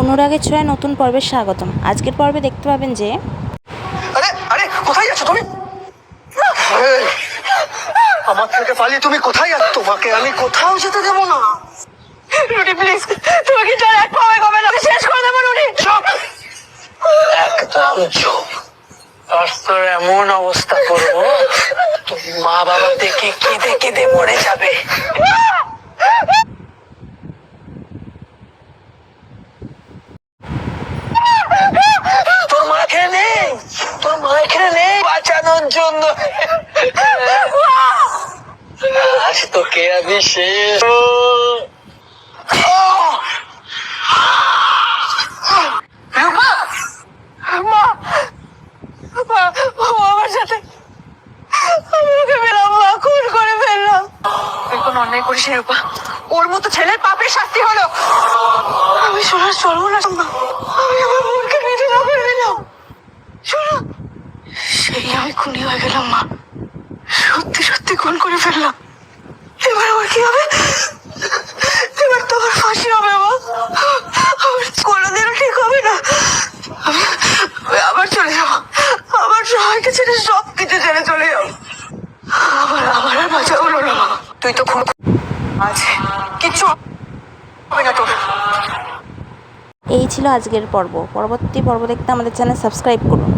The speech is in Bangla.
অনুরাগের ছোঁয়ায় নতুন পর্বের স্বাগতম। আজকের পর্বে দেখতে পাবেন যে আরে আরে কোথায় যাচ্ছ তুমি? আমার থেকে পালিয়ে তুমি কোথায় যাচ্ছ? তোমাকে আমি কোথাও যেতে দেবো না। রুটি প্লিজ, তুমি কি তার এক পাওয়ায় কবে না শেষ করে দেবো রুটি? চুপ, একদম চুপ। আজ তোর এমন অবস্থা করবো তুমি মা বাবা দেখে কেঁদে কেঁদে মরে যাবে। তোর মা এখানে নেই, তোর মা এখানে নেই বাঁচানোর জন্য। আজ তোকে আমি শেষ। মা, মা, ও আমার সাথে আমি ওকে পেলাম, মা খুন করে ফেললাম। তুই কোনো অন্যায় করিস নি রূপা, ওর মতো ছেলের পাপের শাস্তি হলো। আমি সোনার সর্বনাশ, আমি আমার বোনকে মেরে না করে দিলাম। শোনো, সেই আমি খুনি হয়ে গেলাম মা, সত্যি সত্যি খুন করে ফেললাম। এবার আমার কি হবে? এবার তো আমার ফাঁসি হবে মা, আমার কোনোদিনও ঠিক হবে না। আমি আবার চলে যাবো, আবার সবাইকে ছেড়ে সব কিছু ছেড়ে চলে যাবো। আবার আমার আর বাঁচা হলো না মা। তুই তো খুব আছে, কিচ্ছু হবে না তোর। এই ছিল আজকের পর্ব। পরবর্তী পর্ব দেখতে আমাদের চ্যানেল সাবস্ক্রাইব করুন।